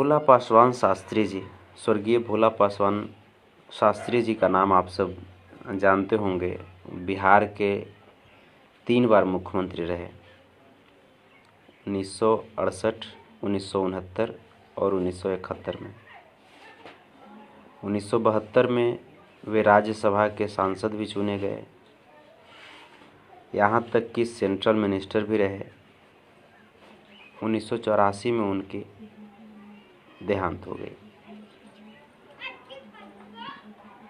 भोला पासवान शास्त्री जी, स्वर्गीय भोला पासवान शास्त्री जी का नाम आप सब जानते होंगे। बिहार के 3 बार मुख्यमंत्री रहे, 1968, 1969 और 1971 में। 1972 में वे राज्यसभा के सांसद भी चुने गए, यहाँ तक कि सेंट्रल मिनिस्टर भी रहे। 1984 में उनकी देहांत हो गई।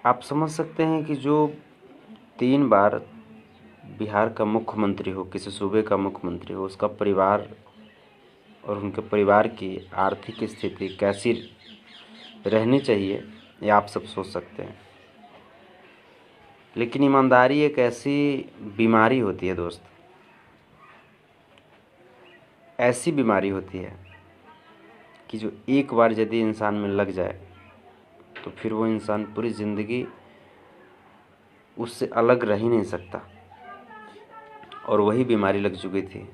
आप समझ सकते हैं कि जो 3 बार बिहार का मुख्यमंत्री हो, किसी सूबे का मुख्यमंत्री हो, उसका परिवार और उनके परिवार की आर्थिक स्थिति कैसी रहनी चाहिए, ये आप सब सोच सकते हैं। लेकिन ईमानदारी एक ऐसी बीमारी होती है दोस्त, ऐसी बीमारी होती है कि जो एक बार यदि इंसान में लग जाए तो फिर वो इंसान पूरी ज़िंदगी उससे अलग रह ही नहीं सकता। और वही बीमारी लग चुकी थी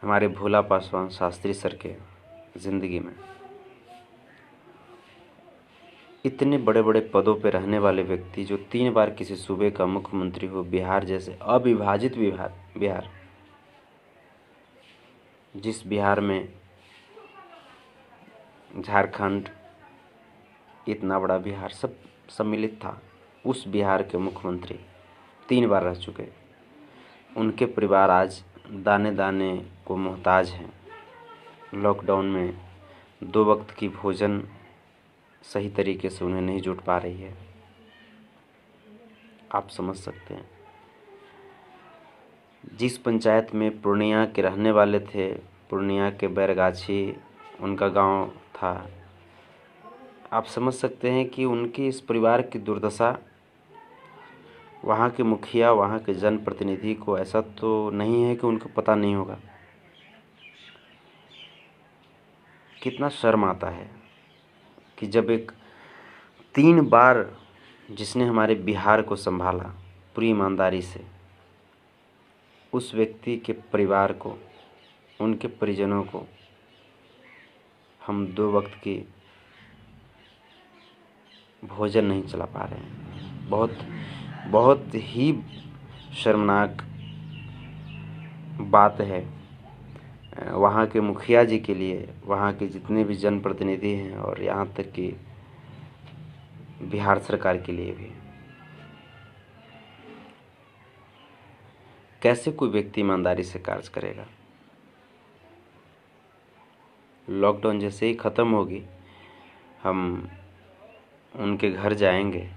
हमारे भोला पासवान शास्त्री सर के ज़िंदगी में। इतने बड़े बड़े पदों पर रहने वाले व्यक्ति जो 3 बार किसी सूबे का मुख्यमंत्री हो, बिहार जैसे अविभाजित बिहार, जिस बिहार में झारखंड इतना बड़ा बिहार सब सम्मिलित था, उस बिहार के मुख्यमंत्री 3 बार रह चुके। उनके परिवार आज दाने दाने को मोहताज हैं। लॉकडाउन में 2 वक्त की भोजन सही तरीके से उन्हें नहीं जुट पा रही है। आप समझ सकते हैं। जिस पंचायत में पूर्णिया के रहने वाले थे, पूर्णिया के बैरगाछी उनका गांव था, आप समझ सकते हैं कि उनकी इस परिवार की दुर्दशा वहाँ के मुखिया, वहाँ के जनप्रतिनिधि को ऐसा तो नहीं है कि उनको पता नहीं होगा। कितना शर्म आता है कि जब एक 3 बार जिसने हमारे बिहार को संभाला पूरी ईमानदारी से, उस व्यक्ति के परिवार को, उनके परिजनों को हम 2 वक्त की भोजन नहीं चला पा रहे हैं। बहुत ही शर्मनाक बात है वहाँ के मुखिया जी के लिए, वहाँ के जितने भी जनप्रतिनिधि हैं और यहाँ तक कि बिहार सरकार के लिए भी। कैसे कोई व्यक्ति ईमानदारी से कार्य करेगा? लॉकडाउन जैसे ही ख़त्म होगी, हम उनके घर जाएंगे,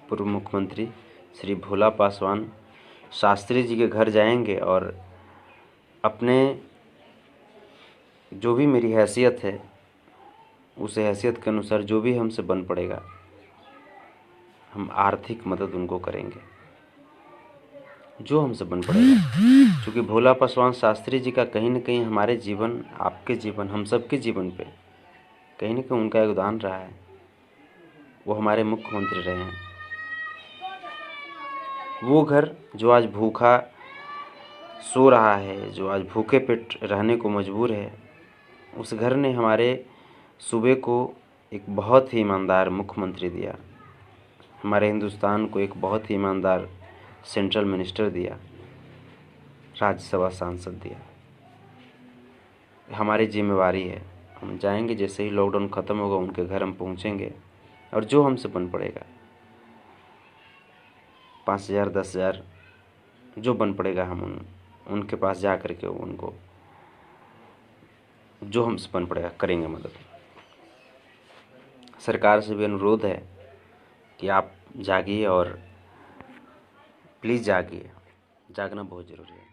पूर्व मुख्यमंत्री श्री भोला पासवान शास्त्री जी के घर जाएंगे और अपने जो भी मेरी हैसियत है, उस हैसियत के अनुसार जो भी हमसे बन पड़ेगा, हम आर्थिक मदद उनको करेंगे, जो हमसे बन पड़ेगा। क्योंकि भोला पासवान शास्त्री जी का कहीं न कहीं हमारे जीवन, आपके जीवन, हम सबके जीवन पे कहीं न कहीं उनका योगदान रहा है। वो हमारे मुख्यमंत्री रहे हैं। वो घर जो आज भूखा सो रहा है, जो आज भूखे पेट रहने को मजबूर है, उस घर ने हमारे सूबे को एक बहुत ही ईमानदार मुख्यमंत्री दिया, हमारे हिंदुस्तान को एक बहुत ही ईमानदार सेंट्रल मिनिस्टर दिया, राज्यसभा सांसद दिया। हमारी जिम्मेवारी है, हम जाएंगे, जैसे ही लॉकडाउन ख़त्म होगा उनके घर हम पहुंचेंगे और जो हमसे बन पड़ेगा, 5,000, 10,000 जो बन पड़ेगा, हम उनके पास जा कर के उनको जो हमसे बन पड़ेगा करेंगे मदद। सरकार से भी अनुरोध है कि आप जागिए और प्लीज़ जागिए, जागना बहुत ज़रूरी है।